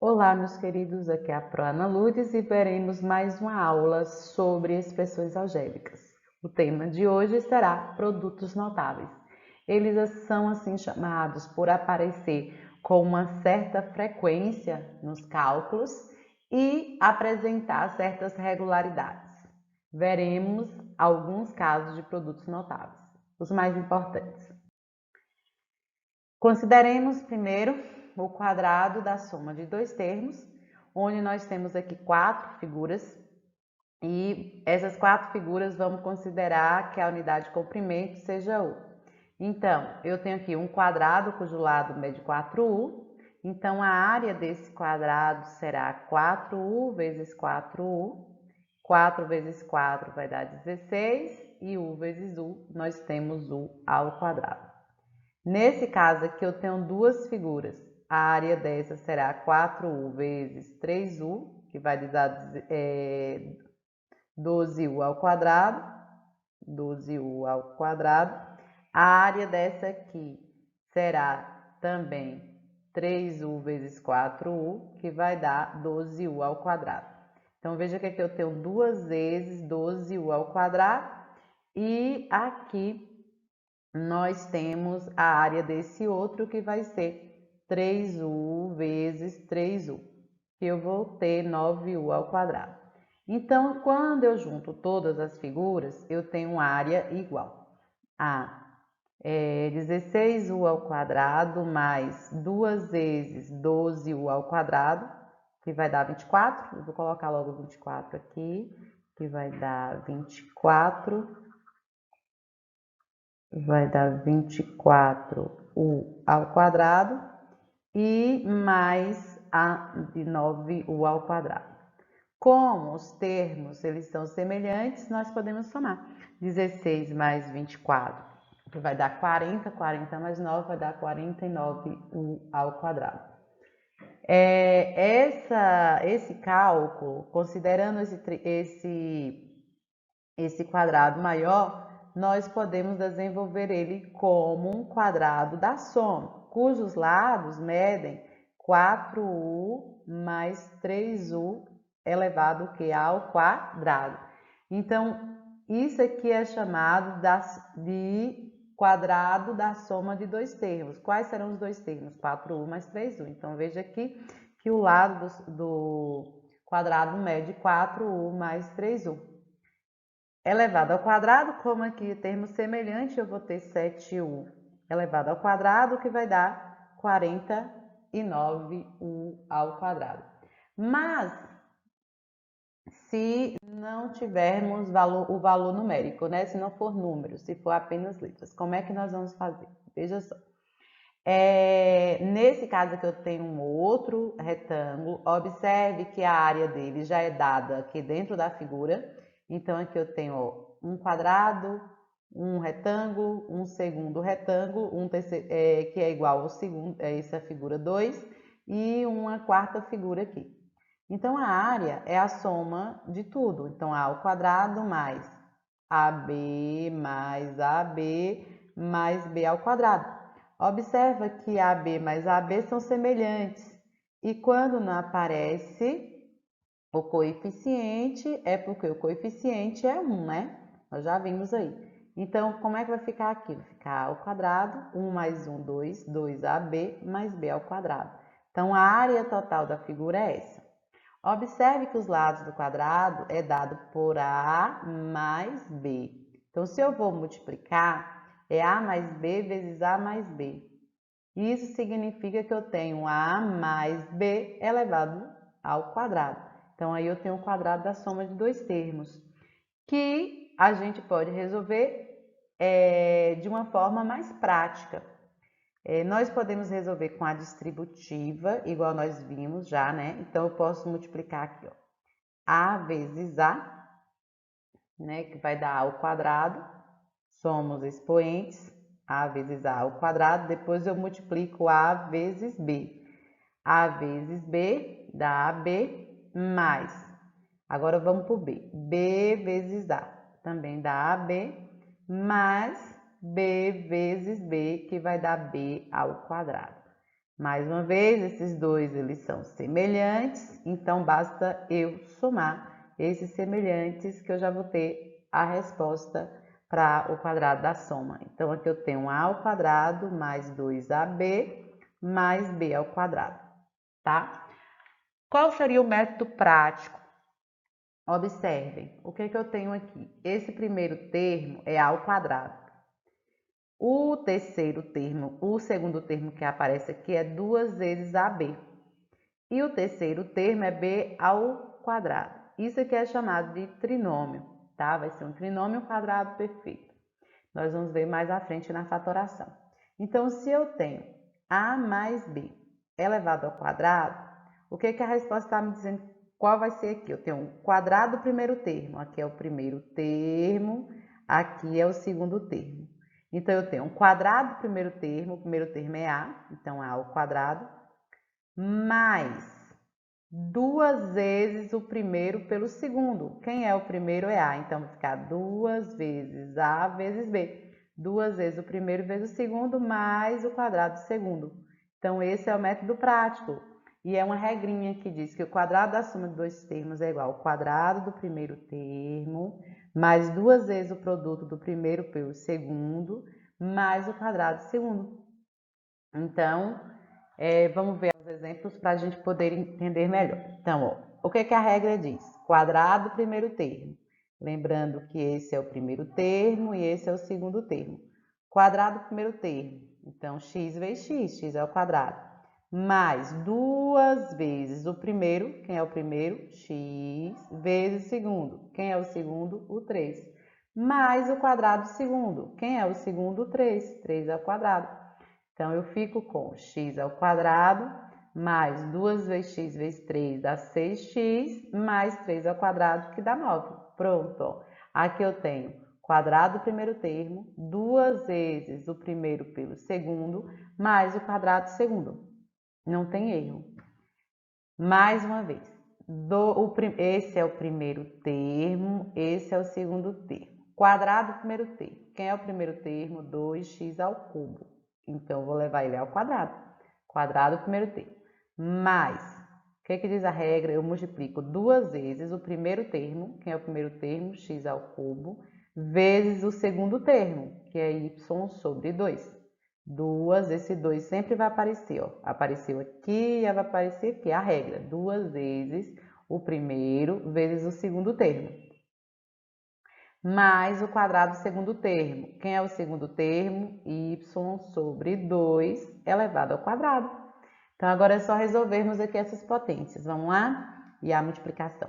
Olá, meus queridos, aqui é a Proana Lourdes e veremos mais uma aula sobre expressões algébricas. O tema de hoje será produtos notáveis. Eles são assim chamados por aparecer com uma certa frequência nos cálculos e apresentar certas regularidades. Veremos alguns casos de produtos notáveis, os mais importantes. Consideremos primeiro o quadrado da soma de dois termos, onde nós temos aqui quatro figuras, e essas quatro figuras vamos considerar que a unidade de comprimento seja U. Então, eu tenho aqui um quadrado cujo lado mede 4U, então a área desse quadrado será 4U vezes 4U, 4 vezes 4 vai dar 16, e U vezes U, nós temos U ao quadrado. Nesse caso aqui eu tenho duas figuras, a área dessa será 4U vezes 3U, que vai dar 12U ao quadrado, 12U ao quadrado. A área dessa aqui será também 3U vezes 4U, que vai dar 12U ao quadrado. Então, veja que aqui eu tenho duas vezes 12U ao quadrado e aqui nós temos a área desse outro que vai ser 3U vezes 3U, que eu vou ter 9U ao quadrado. Então, quando eu junto todas as figuras, eu tenho área igual a 16U ao quadrado mais 2 vezes 12U ao quadrado, que vai dar 24. Eu vou colocar logo 24 aqui, que vai dar 24. Vai dar 24U ao quadrado e mais a de 9U ao quadrado. Como os termos eles são semelhantes, nós podemos somar 16 mais 24, que vai dar 40, 40 mais 9 vai dar 49U ao quadrado. Esse cálculo, considerando esse quadrado maior, nós podemos desenvolver ele como um quadrado da soma, cujos lados medem 4U mais 3U elevado ao quadrado. Então, isso aqui é chamado de quadrado da soma de dois termos. Quais serão os dois termos? 4U mais 3U. Então, veja aqui que o lado do quadrado mede 4U mais 3U. Elevado ao quadrado, como aqui termo semelhante, eu vou ter 7U elevado ao quadrado, que vai dar 49U ao quadrado. Mas, se não tivermos o valor numérico, né? Se não for número, se for apenas letras, como é que nós vamos fazer? Veja só. Nesse caso aqui eu tenho um outro retângulo, observe que a área dele já é dada aqui dentro da figura, então aqui eu tenho ó, um quadrado, um retângulo, um segundo retângulo, um terceiro, que é igual ao segundo, essa figura 2, e uma quarta figura aqui. Então a área é a soma de tudo, então A ao quadrado mais AB mais B ao quadrado. Observa que AB mais AB são semelhantes e quando não aparece o coeficiente é porque o coeficiente é 1, né? Nós já vimos aí. Então, como é que vai ficar aqui? Vai ficar A ao quadrado, 1 mais 1, 2, 2AB mais B ao quadrado. Então, a área total da figura é essa. Observe que os lados do quadrado é dado por A mais B. Então, se eu vou multiplicar, é A mais B vezes A mais B. Isso significa que eu tenho A mais B elevado ao quadrado. Então, aí eu tenho o quadrado da soma de dois termos, que a gente pode resolver de uma forma mais prática. Nós podemos resolver com a distributiva, igual nós vimos já, né? Então, eu posso multiplicar aqui, ó, A vezes A, né? Que vai dar A ao quadrado, somos expoentes, A vezes A ao quadrado, depois eu multiplico A vezes B. A vezes B dá AB mais. Agora vamos para o B. B vezes A também dá AB mais B vezes B, que vai dar B ao quadrado. Mais uma vez, esses dois eles são semelhantes, então basta eu somar esses semelhantes que eu já vou ter a resposta para o quadrado da soma. Então, aqui eu tenho a ao quadrado mais 2ab mais b ao quadrado, tá? Qual seria o método prático? Observem, o que eu tenho aqui? Esse primeiro termo é a ao quadrado. O terceiro termo, o segundo termo que aparece aqui é 2 vezes ab. E o terceiro termo é b ao quadrado. Isso aqui é chamado de trinômio, tá? Vai ser um trinômio quadrado perfeito. Nós vamos ver mais à frente na fatoração. Então, se eu tenho a mais b elevado ao quadrado, o que a resposta está me dizendo? Qual vai ser aqui? Eu tenho o quadrado do primeiro termo. Aqui é o primeiro termo, aqui é o segundo termo. Então, eu tenho o quadrado do primeiro termo, o primeiro termo é a, então a ao quadrado, mais 2 vezes o primeiro pelo segundo. Quem é o primeiro é a, então vai ficar 2 vezes a vezes b. 2 vezes o primeiro vezes o segundo, mais o quadrado do segundo. Então, esse é o método prático. E é uma regrinha que diz que o quadrado da soma de dois termos é igual ao quadrado do primeiro termo, mais 2 vezes o produto do primeiro pelo segundo, mais o quadrado do segundo. Então, vamos ver os exemplos para a gente poder entender melhor. Então, ó, o que a regra diz? Quadrado do primeiro termo. Lembrando que esse é o primeiro termo e esse é o segundo termo. Quadrado do primeiro termo. Então, x vezes x é o quadrado. Mais 2 vezes o primeiro, quem é o primeiro? X, vezes o segundo. Quem é o segundo? O 3. Mais o quadrado do segundo. Quem é o segundo? O 3. 3 ao quadrado. Então, eu fico com x ao quadrado, mais 2 vezes x vezes 3 dá 6x, mais 3 ao quadrado, que dá 9. Pronto, ó. Aqui eu tenho quadrado do primeiro termo, 2 vezes o primeiro pelo segundo, mais o quadrado do segundo. Não tem erro. Mais uma vez, esse é o primeiro termo, esse é o segundo termo. Quadrado do primeiro termo. Quem é o primeiro termo? 2x ao cubo. Então, eu vou levar ele ao quadrado. Quadrado do primeiro termo. Mais, o que diz a regra? Eu multiplico 2 vezes o primeiro termo, quem é o primeiro termo? X ao cubo, vezes o segundo termo, que é y sobre 2. 2, esse 2 sempre vai aparecer, ó. Apareceu aqui e vai aparecer aqui. A regra, 2 vezes o primeiro vezes o segundo termo. Mais o quadrado do segundo termo. Quem é o segundo termo? Y sobre 2 elevado ao quadrado. Então, agora é só resolvermos aqui essas potências. Vamos lá? E a multiplicação.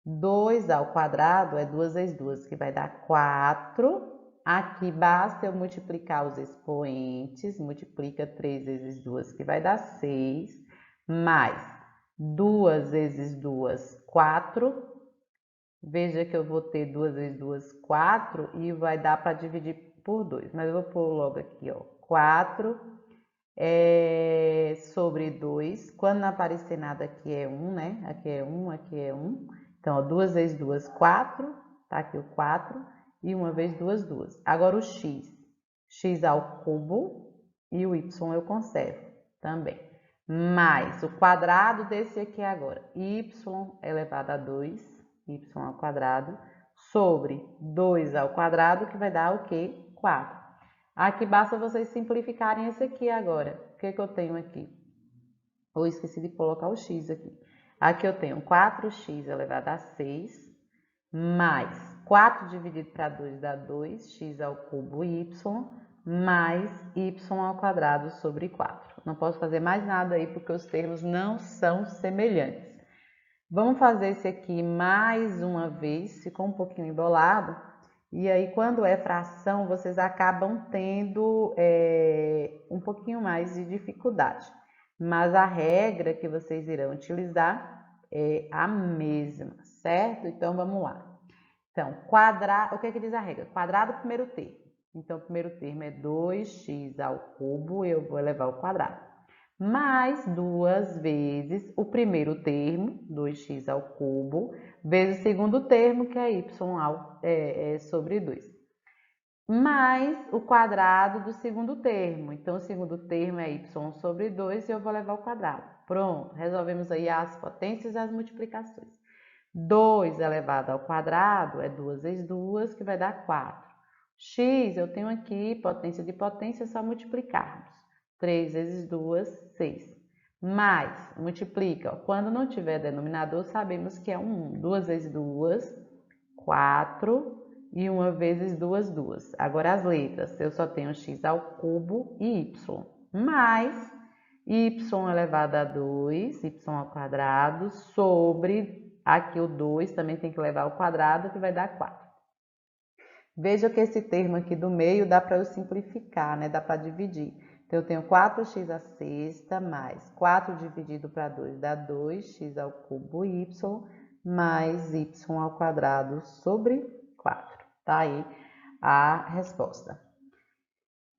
2 ao quadrado é 2 vezes 2, que vai dar 4. Aqui basta eu multiplicar os expoentes. Multiplica 3 vezes 2, que vai dar 6. Mais 2 vezes 2, 4. Veja que eu vou ter 2 vezes 2, 4, e vai dar para dividir por 2. Mas eu vou pôr logo aqui, ó, 4 sobre 2. Quando não aparecer nada, aqui é 1, né? Aqui é 1, aqui é 1. Então, ó, 2 vezes 2, 4. Tá aqui o 4. E 1 vez 2, 2. Agora o x. X ao cubo. E o y eu conservo também. Mais o quadrado desse aqui agora. Y elevado a 2. Y ao quadrado. Sobre 2 ao quadrado, que vai dar o quê? 4. Aqui basta vocês simplificarem esse aqui agora. O que eu tenho aqui? Eu esqueci de colocar o x aqui. Aqui eu tenho 4x elevado a 6, mais 4 dividido para 2 dá 2, x ao cubo y, mais y ao quadrado sobre 4. Não posso fazer mais nada aí, porque os termos não são semelhantes. Vamos fazer esse aqui mais uma vez, ficou um pouquinho embolado. E aí, quando é fração, vocês acabam tendo um pouquinho mais de dificuldade. Mas a regra que vocês irão utilizar é a mesma, certo? Então, vamos lá. Então, o que diz a regra? Quadrado do primeiro termo. Então, o primeiro termo é 2x ao cubo, eu vou elevar ao quadrado. Mais 2 vezes o primeiro termo, 2x ao cubo, vezes o segundo termo, que é y sobre 2. mais o quadrado do segundo termo. Então, o segundo termo é y sobre 2 e eu vou levar ao quadrado. Pronto, resolvemos aí as potências e as multiplicações. 2 elevado ao quadrado é 2 vezes 2, que vai dar 4. X, eu tenho aqui potência de potência, é só multiplicarmos. 3 vezes 2, 6. Mais, multiplica. Quando não tiver denominador, sabemos que é 1. 2 vezes 2, 4. E 1 vezes 2, 2. Agora as letras, eu só tenho x ao cubo e y. Mais y elevado a 2, y ao quadrado, sobre, aqui o 2 também tem que levar ao quadrado, que vai dar 4. Veja que esse termo aqui do meio dá para eu simplificar, né? Dá para dividir. Então, eu tenho 4x à sexta mais 4 dividido para 2 dá 2x ao cubo y mais y ao quadrado sobre 4. Tá aí a resposta.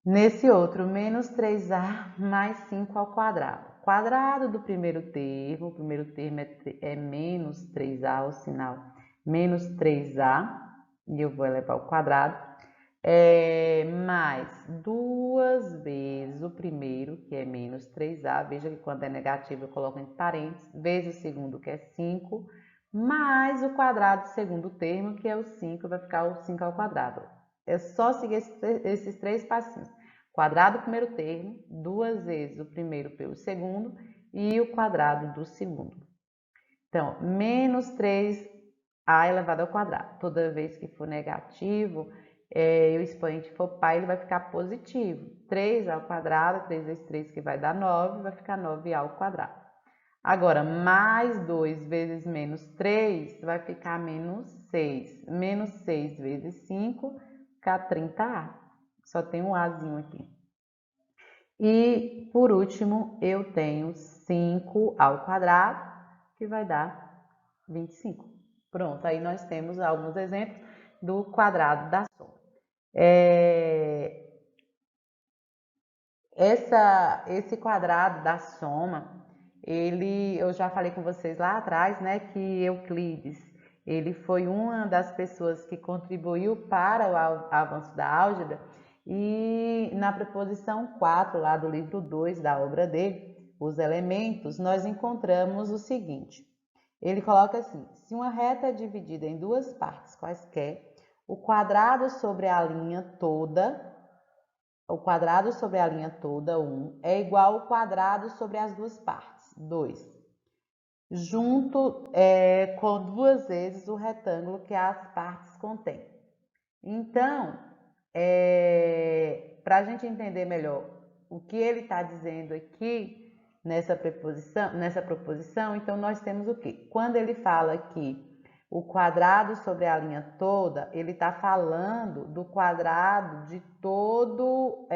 Nesse outro, menos 3a mais 5 ao quadrado. Quadrado do primeiro termo, o primeiro termo é menos 3a, o sinal menos 3a, e eu vou elevar ao quadrado, mais 2 vezes o primeiro, que é menos 3a, veja que quando é negativo eu coloco entre parênteses, vezes o segundo, que é 5, mais o quadrado do segundo termo, que é o 5, vai ficar o 5 ao quadrado. É só seguir esses 3 passinhos. Quadrado do primeiro termo, 2 vezes o primeiro pelo segundo e o quadrado do segundo. Então, menos 3a elevado ao quadrado. Toda vez que for negativo, e o expoente for pai, ele vai ficar positivo. 3 ao quadrado, 3 vezes 3, que vai dar 9, vai ficar 9a ao quadrado. Agora, mais 2 vezes menos 3 vai ficar menos 6. Menos 6 vezes 5, fica 30a. Só tem um azinho aqui. E, por último, eu tenho 5 ao quadrado, que vai dar 25. Pronto, aí nós temos alguns exemplos do quadrado da soma. Esse quadrado da soma, eu já falei com vocês lá atrás, né, que Euclides, ele foi uma das pessoas que contribuiu para o avanço da álgebra, e na proposição 4 lá do livro 2 da obra dele, Os Elementos, nós encontramos o seguinte. Ele coloca assim: se uma reta é dividida em duas partes quaisquer, o quadrado sobre a linha toda, 1, é igual ao quadrado sobre as duas partes, 2, junto com 2 vezes o retângulo que as partes contêm. Então, para a gente entender melhor o que ele está dizendo aqui nessa proposição, então nós temos o quê? Quando ele fala que o quadrado sobre a linha toda, ele está falando do quadrado de todo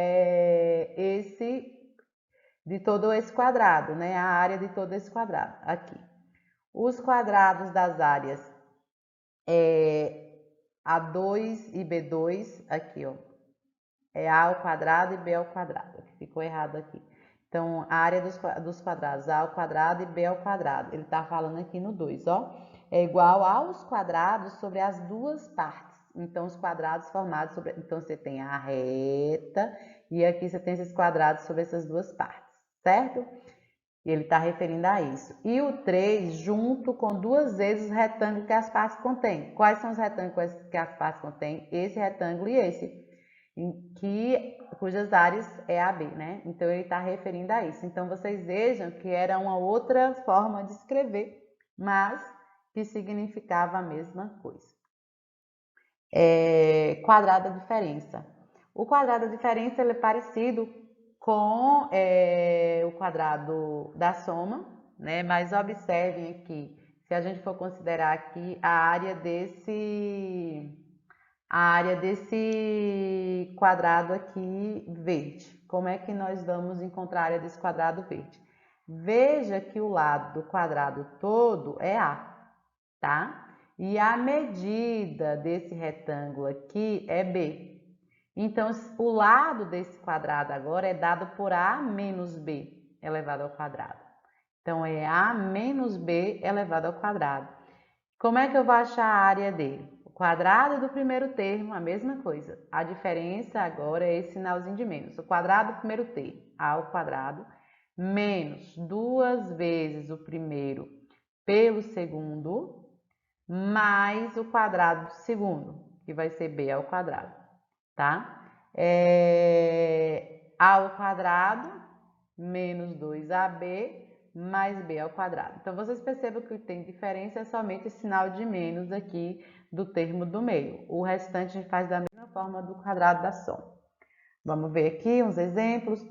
esse quadrado, né? A área de todo esse quadrado, aqui. Os quadrados das áreas A2 e B2, aqui, ó, é A ao quadrado e B ao quadrado, ficou errado aqui. Então, a área dos quadrados A ao quadrado e B ao quadrado, ele está falando aqui no 2, ó, é igual aos quadrados sobre as duas partes. Então, os quadrados formados sobre... Então, você tem a reta e aqui você tem esses quadrados sobre essas duas partes, certo? E ele está referindo a isso. E o 3, junto com 2 vezes o retângulo que as partes contêm. Quais são os retângulos que as partes contêm? Esse retângulo e esse, cujas áreas é AB, né? Então, ele está referindo a isso. Então, vocês vejam que era uma outra forma de escrever, mas que significava a mesma coisa. Quadrado da diferença. O quadrado da diferença ele é parecido com o quadrado da soma, né? Mas observem aqui, se a gente for considerar aqui a área desse quadrado aqui verde. Como é que nós vamos encontrar a área desse quadrado verde? Veja que o lado do quadrado todo é A, tá? E a medida desse retângulo aqui é B. Então, o lado desse quadrado agora é dado por A menos B elevado ao quadrado. Então, é A menos B elevado ao quadrado. Como é que eu vou achar a área dele? quadrado do primeiro termo, a mesma coisa. A diferença agora é esse sinalzinho de menos. O quadrado do primeiro termo, a ao quadrado, menos 2 vezes o primeiro pelo segundo, mais o quadrado do segundo, que vai ser b ao quadrado, tá? A ao quadrado menos 2ab mais b ao quadrado. Então, vocês percebam que o que tem diferença é somente esse sinal de menos aqui do termo do meio. O restante a gente faz da mesma forma do quadrado da soma. Vamos ver aqui uns exemplos.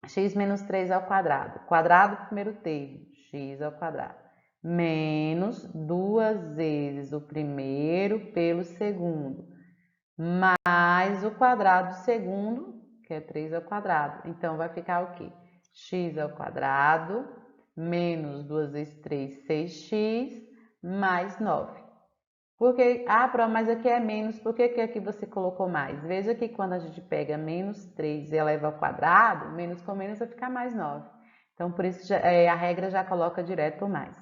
X menos 3 ao quadrado. Quadrado do primeiro termo, x ao quadrado. Menos 2 vezes o primeiro pelo segundo. Mais o quadrado do segundo, que é 3 ao quadrado. Então, vai ficar o quê? X ao quadrado, menos 2 vezes 3, 6x, mais 9. Porque, mas aqui é menos, por que aqui você colocou mais? Veja que quando a gente pega menos 3 e eleva ao quadrado, menos com menos vai ficar mais 9. Então, por isso a regra já coloca direto o mais.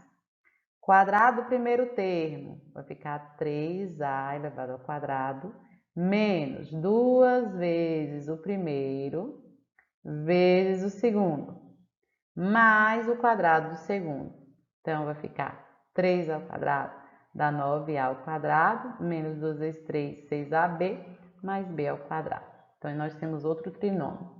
Quadrado do primeiro termo, vai ficar 3a elevado ao quadrado, menos 2 vezes o primeiro, vezes o segundo, mais o quadrado do segundo. Então, vai ficar 3 ao quadrado, dá 9a ao quadrado, menos 2 vezes 3, 6ab, mais b ao quadrado. Então, nós temos outro trinômio.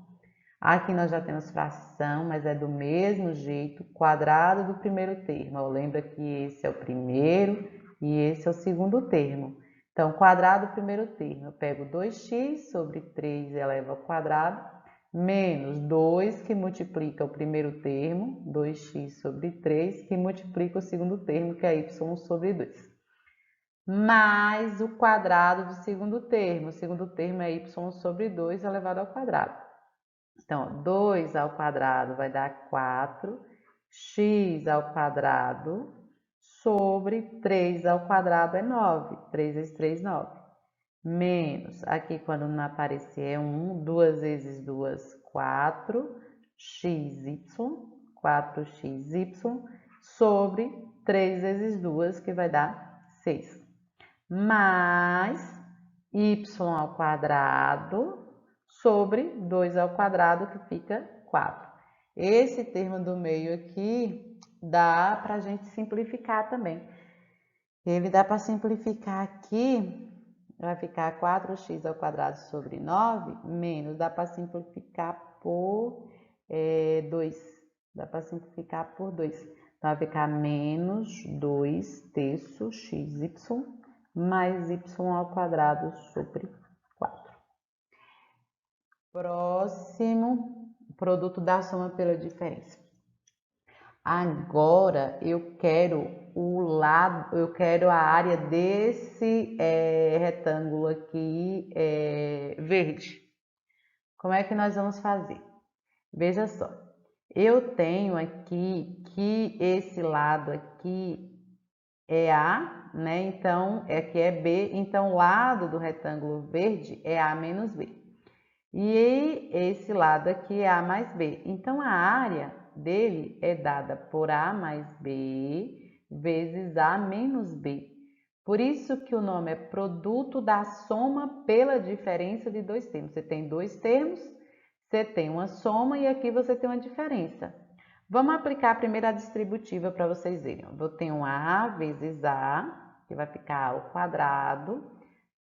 Aqui nós já temos fração, mas é do mesmo jeito, quadrado do primeiro termo. Lembra que esse é o primeiro e esse é o segundo termo. Então, quadrado do primeiro termo, eu pego 2x sobre 3 eleva ao quadrado, menos 2 que multiplica o primeiro termo, 2x sobre 3, que multiplica o segundo termo, que é y sobre 2. Mais o quadrado do segundo termo. O segundo termo é y sobre 2 elevado ao quadrado. Então, 2 ao quadrado vai dar 4, x ao quadrado sobre 3 ao quadrado é 9. 3 vezes 3, 9. Menos, aqui quando não aparecer é 1, 2 vezes 2, 4, xy, 4xy, sobre 3 vezes 2, que vai dar 6. Mais y ao quadrado sobre 2 ao quadrado, que fica 4. Esse termo do meio aqui dá para a gente simplificar também. Ele dá para simplificar aqui, vai ficar 4x ao quadrado sobre 9, menos, dá para simplificar por 2. Dá para simplificar por 2. Então, vai ficar menos 2 terços xy mais y ao quadrado sobre 4. Próximo, produto da soma pela diferença. Agora eu quero a área desse retângulo aqui verde. Como é que nós vamos fazer? Veja só, eu tenho aqui que esse lado aqui é A, né? Então, aqui é B, então o lado do retângulo verde é A menos B. E esse lado aqui é A mais B. Então, a área dele é dada por A mais B vezes A menos B. Por isso que o nome é produto da soma pela diferença de dois termos. Você tem dois termos, você tem uma soma e aqui você tem uma diferença. Vamos aplicar primeiro a distributiva para vocês verem. Eu vou ter um A vezes A, que vai ficar ao quadrado,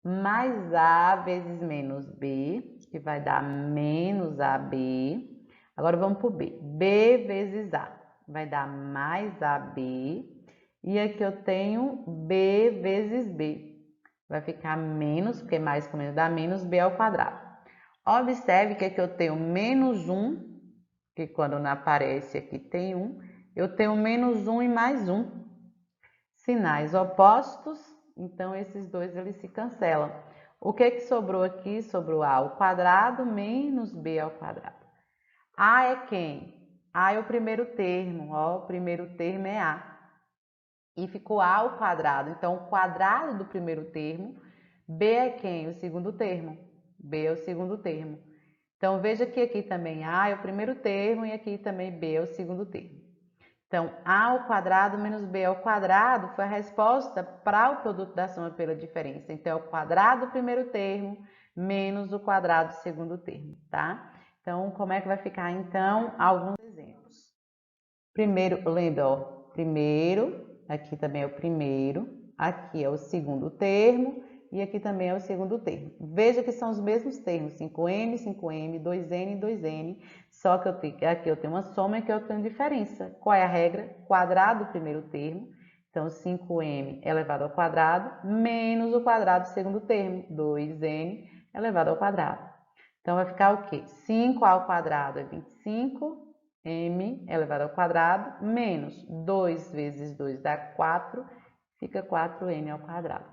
mais A vezes menos B, que vai dar menos AB. Agora vamos para o B. B vezes A vai dar mais AB. E aqui eu tenho B vezes B. Vai ficar menos, porque mais com menos dá menos B ao quadrado. Observe que aqui eu tenho menos 1, que quando não aparece aqui tem 1. Eu tenho menos 1 e mais 1. Sinais opostos, então esses dois eles se cancelam. O que sobrou aqui? Sobrou A ao quadrado menos B ao quadrado. A é quem? A é o primeiro termo, ó, o primeiro termo é A. E ficou A ao quadrado, então o quadrado do primeiro termo, B é quem? O segundo termo. B é o segundo termo. Então veja que aqui também A é o primeiro termo e aqui também B é o segundo termo. Então, A ao quadrado menos B ao quadrado foi a resposta para o produto da soma pela diferença. Então, é o quadrado do primeiro termo menos o quadrado do segundo termo, tá? Então, como é que vai ficar, então, alguns exemplos. Primeiro, lembra, ó, primeiro, aqui também é o primeiro, aqui é o segundo termo e aqui também é o segundo termo. Veja que são os mesmos termos, 5m, 5m, 2n, 2n, só que aqui eu tenho uma soma e aqui eu tenho diferença. Qual é a regra? Quadrado do primeiro termo, então 5m elevado ao quadrado, menos o quadrado do segundo termo, 2n elevado ao quadrado. Então, vai ficar o quê? 5 ao quadrado é 25, m elevado ao quadrado, menos 2 vezes 2 dá 4, fica 4n ao quadrado.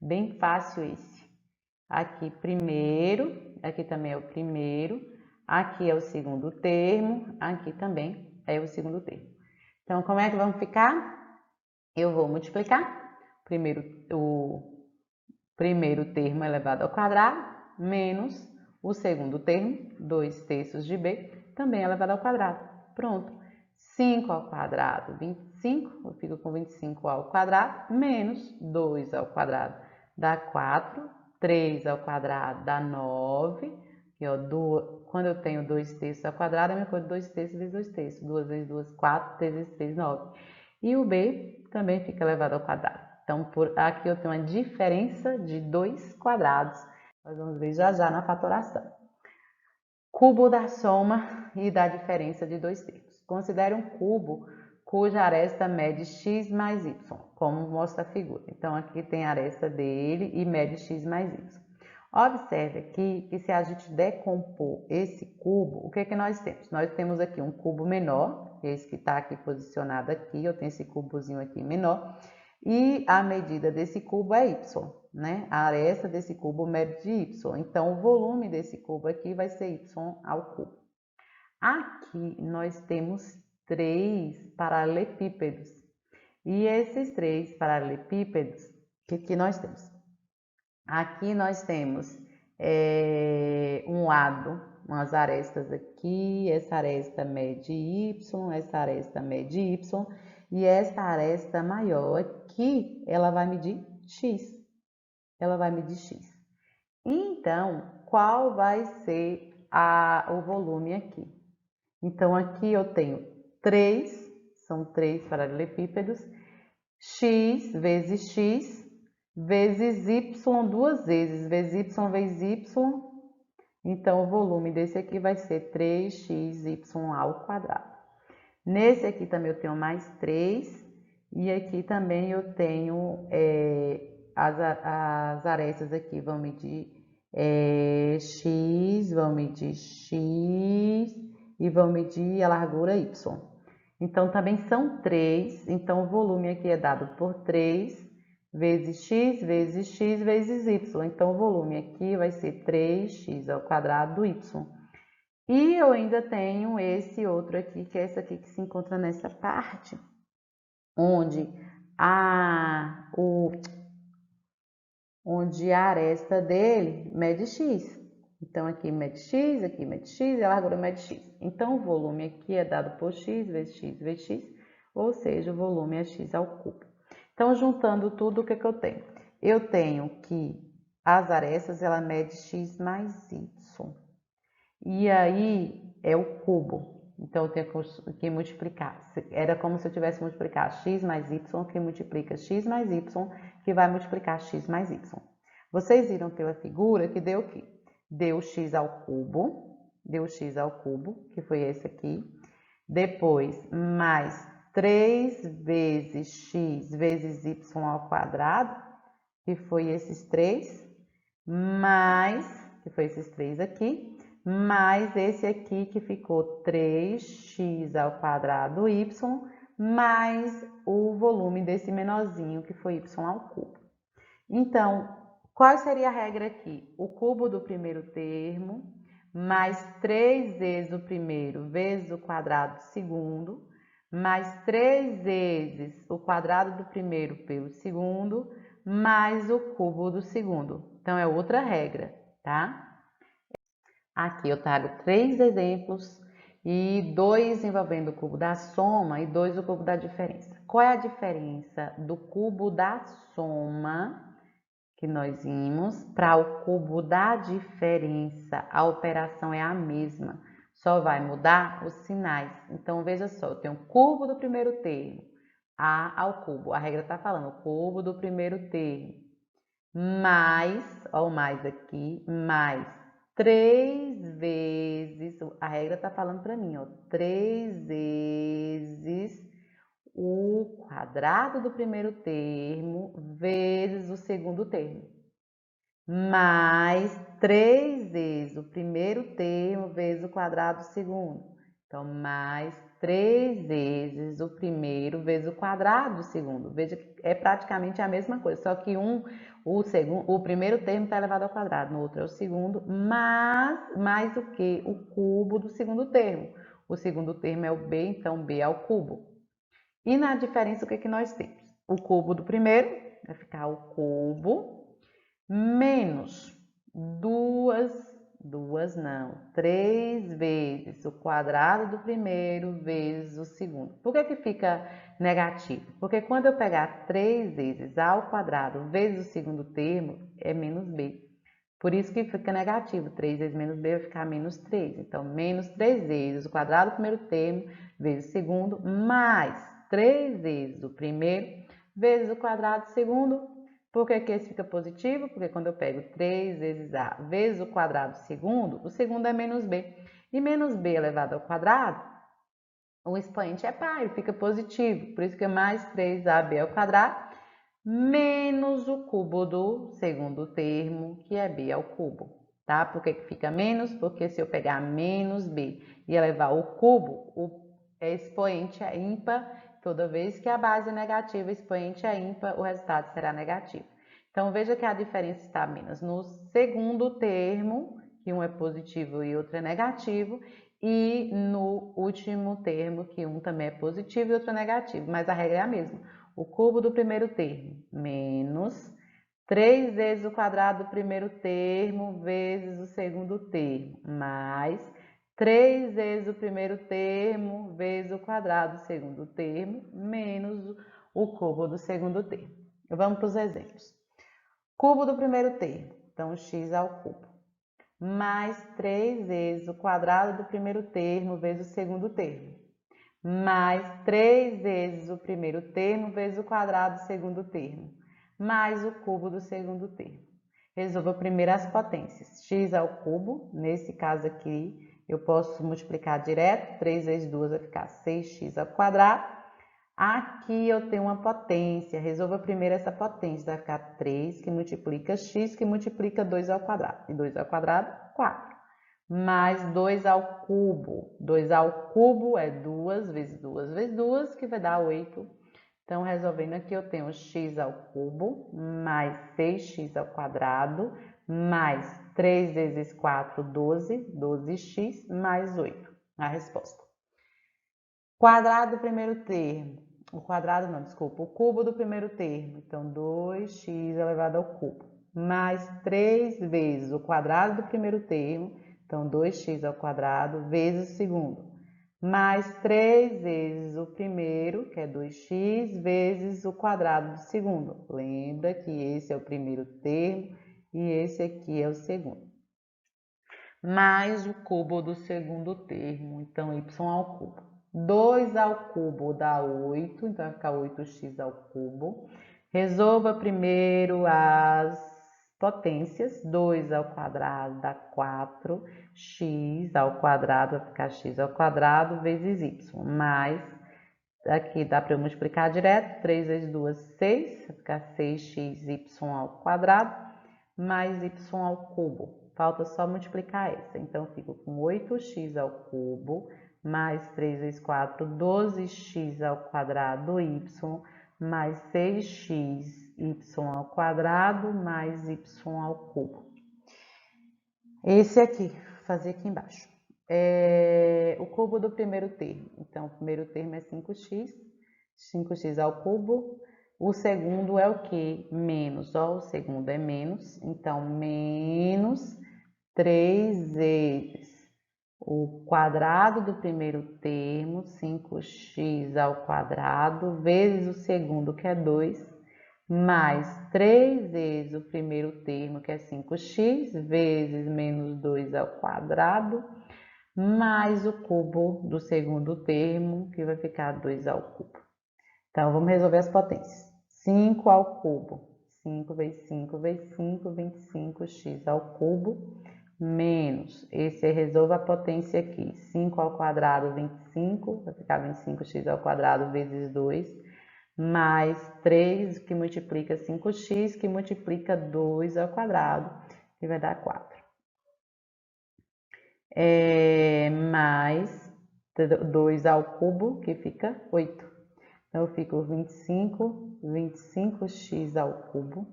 Bem fácil esse. Aqui primeiro, aqui também é o primeiro, aqui é o segundo termo, aqui também é o segundo termo. Então, como é que vamos ficar? Eu vou multiplicar o primeiro termo elevado ao quadrado, menos o segundo termo, 2/3 de b, também elevado ao quadrado. Pronto. 5 ao quadrado, 25, eu fico com 25 ao quadrado, menos 2 ao quadrado, dá 4, 3 ao quadrado dá 9, e, ó, quando eu tenho 2/3 ao quadrado, é a mesma coisa 2/3 vezes 2/3, 2 vezes 2, 4, 3 vezes 3, 9. E o b também fica elevado ao quadrado. Então, aqui eu tenho uma diferença de 2 quadrados. Nós vamos ver já já na fatoração. Cubo da soma e da diferença de dois termos. Considere um cubo cuja aresta mede x mais y, como mostra a figura. Então, aqui tem a aresta dele e mede x mais y. Observe aqui que se a gente decompor esse cubo, o que é que nós temos? Nós temos aqui um cubo menor, esse que está aqui posicionado aqui, eu tenho esse cubozinho aqui menor, e a medida desse cubo é y, né? A aresta desse cubo mede y, então o volume desse cubo aqui vai ser y ao cubo. Aqui nós temos 3 paralelepípedos, e esses 3 paralelepípedos, o que nós temos? Aqui nós temos um lado, umas arestas aqui, essa aresta mede y, essa aresta mede y, e essa aresta maior aqui, ela vai medir x. Ela vai medir x. Então, qual vai ser o volume aqui? Então, aqui eu tenho 3, são 3 paralelepípedos, x vezes x, vezes y duas vezes y vezes y, então o volume desse aqui vai ser 3xy ao quadrado. Nesse aqui também eu tenho mais 3, e aqui também eu tenho as arestas aqui vão medir x, vão medir x e vão medir a largura y. Então, também são 3, então o volume aqui é dado por 3 vezes x vezes x vezes y. Então, o volume aqui vai ser 3x ao quadrado do y. E eu ainda tenho esse outro aqui, que é esse aqui que se encontra nessa parte, onde a aresta dele mede x. Então, aqui mede x e a largura mede x. Então, o volume aqui é dado por x vezes x vezes x, ou seja, o volume é x ao cubo. Então, juntando tudo, o que eu tenho? Eu tenho que as arestas, ela mede x mais y. E aí, é o cubo. Então, eu tenho que multiplicar. Era como se eu tivesse que multiplicar x mais y, que multiplica x mais y, que vai multiplicar x mais y. Vocês viram pela figura que deu o quê? Deu x ao cubo, que foi esse aqui. Depois, mais 3 vezes x vezes y ao quadrado, que foi esses 3, mais, que foi esses 3 aqui, mais esse aqui que ficou 3x ao quadrado y, mais o volume desse menorzinho que foi y ao cubo. Então, qual seria a regra aqui? O cubo do primeiro termo, mais 3 vezes o primeiro, vezes o quadrado do segundo, mais 3 vezes o quadrado do primeiro pelo segundo, mais o cubo do segundo. Então, é outra regra, tá? Aqui eu trago 3 exemplos e 2 envolvendo o cubo da soma e 2 o cubo da diferença. Qual é a diferença do cubo da soma que nós vimos para o cubo da diferença? A operação é a mesma, só vai mudar os sinais. Então, veja só, eu tenho o cubo do primeiro termo, A ao cubo. A regra está falando o cubo do primeiro termo, mais, ó o mais aqui, mais 3 vezes, a regra está falando para mim, ó, 3 vezes o quadrado do primeiro termo vezes o segundo termo, mais 3 vezes o primeiro termo vezes o quadrado do segundo. Então, mais 3 vezes o primeiro vezes o quadrado do segundo. Veja que é praticamente a mesma coisa, só que o primeiro termo está elevado ao quadrado, no outro é o segundo, mas mais o que? O cubo do segundo termo. O segundo termo é o b, então b ao cubo. E na diferença, o que nós temos? O cubo do primeiro vai ficar o cubo menos três vezes o quadrado do primeiro vezes o segundo. Por que fica negativo? Porque quando eu pegar 3 vezes a ao quadrado vezes o segundo termo, é menos b. Por isso que fica negativo. 3 vezes menos b vai ficar menos 3. Então, menos 3 vezes o quadrado do primeiro termo vezes o segundo, mais 3 vezes o primeiro vezes o quadrado do segundo. Por que esse fica positivo? Porque quando eu pego 3 vezes a vezes o quadrado do segundo é menos b. E menos b elevado ao quadrado, o expoente é par, ele fica positivo. Por isso que é mais 3ab ao quadrado menos o cubo do segundo termo, que é b ao cubo, tá? Por que fica menos? Porque se eu pegar menos b e elevar o cubo, o expoente é ímpar. Toda vez que a base é negativa, o expoente é ímpar, o resultado será negativo. Então, veja que a diferença está menos no segundo termo, que um é positivo e outro é negativo, e no último termo, que um também é positivo e outro é negativo, mas a regra é a mesma. O cubo do primeiro termo menos 3 vezes o quadrado do primeiro termo vezes o segundo termo, mais 3 vezes o primeiro termo vezes o quadrado do segundo termo, menos o cubo do segundo termo. Vamos para os exemplos. Cubo do primeiro termo, então x ao cubo, mais 3 vezes o quadrado do primeiro termo vezes o segundo termo, mais 3 vezes o primeiro termo vezes o quadrado do segundo termo, mais o cubo do segundo termo. Resolva primeiro as potências. X ao cubo, nesse caso aqui, eu posso multiplicar direto, 3 vezes 2 vai ficar 6x ao quadrado. Aqui eu tenho uma potência, resolva primeiro essa potência, vai ficar 3 que multiplica x, que multiplica 2 ao quadrado. E 2 ao quadrado, 4. Mais 2 ao cubo. 2 ao cubo é 2 vezes 2 vezes 2, que vai dar 8. Então, resolvendo aqui, eu tenho x ao cubo, mais 6x ao quadrado, mais 3 vezes 4, 12, 12x, mais 8. A resposta. Quadrado do primeiro termo. O quadrado não, desculpa. O cubo do primeiro termo. Então, 2x elevado ao cubo. Mais 3 vezes o quadrado do primeiro termo. Então, 2x ao quadrado vezes o segundo. Mais 3 vezes o primeiro, que é 2x, vezes o quadrado do segundo. Lembra que esse é o primeiro termo e esse aqui é o segundo. Mais o cubo do segundo termo. Então, y ao cubo. 2 ao cubo dá 8, então vai ficar 8x ao cubo. Resolva primeiro as potências. 2 ao quadrado dá 4, x ao quadrado vai ficar x ao quadrado vezes y, mais, aqui dá para eu multiplicar direto, 3 vezes 2, 6, vai ficar 6xy ao quadrado, mais y ao cubo. Falta só multiplicar essa, então fico com 8x ao cubo, mais 3 vezes 4, 12x ao quadrado y, mais 6xy ao quadrado, mais y ao cubo. Esse aqui, vou fazer aqui embaixo. O cubo do primeiro termo. Então, o primeiro termo é 5x, 5x ao cubo. O segundo é o que? Menos, ó, o segundo é menos. Então, menos 3 vezes o quadrado do primeiro termo, 5x ao quadrado, vezes o segundo, que é 2, mais 3 vezes o primeiro termo, que é 5x, vezes menos 2 ao quadrado, mais o cubo do segundo termo, que vai ficar 2 ao cubo. Então, vamos resolver as potências. 5 ao cubo, 5 vezes 5 vezes 5, 25x ao cubo, menos, esse resolve a potência aqui, 5 ao quadrado, 25, vai ficar 25x ao quadrado vezes 2, mais 3, que multiplica 5x, que multiplica 2 ao quadrado, que vai dar 4. Mais 2 ao cubo, que fica 8. Então, eu fico 25x ao cubo,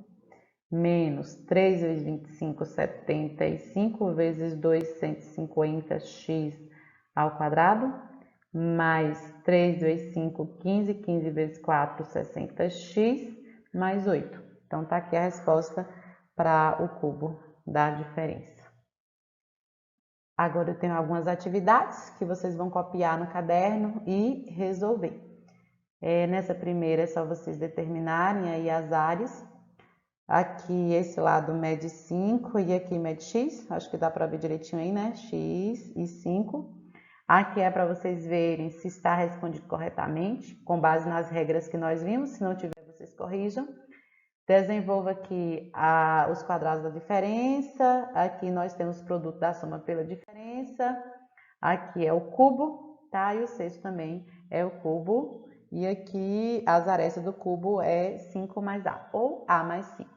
menos 3 vezes 25, 75, vezes 2, 150x ao quadrado, mais 3 vezes 5, 15, 15 vezes 4, 60x, mais 8. Então, tá aqui a resposta para o cubo da diferença. Agora eu tenho algumas atividades que vocês vão copiar no caderno e resolver. Nessa primeira é só vocês determinarem aí as áreas. Aqui esse lado mede 5 e aqui mede x, acho que dá para ver direitinho aí, né? X e 5. Aqui é para vocês verem se está respondido corretamente, com base nas regras que nós vimos. Se não tiver, vocês corrijam. Desenvolva aqui os quadrados da diferença. Aqui nós temos o produto da soma pela diferença. Aqui é o cubo, tá? E o sexto também é o cubo. E aqui as arestas do cubo é 5 mais A, ou A mais 5.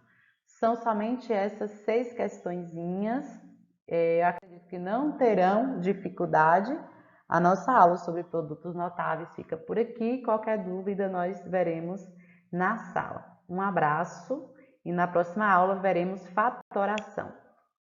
São somente essas 6 questõezinhas. Eu acredito que não terão dificuldade. A nossa aula sobre produtos notáveis fica por aqui. Qualquer dúvida nós veremos na sala. Um abraço e na próxima aula veremos fatoração.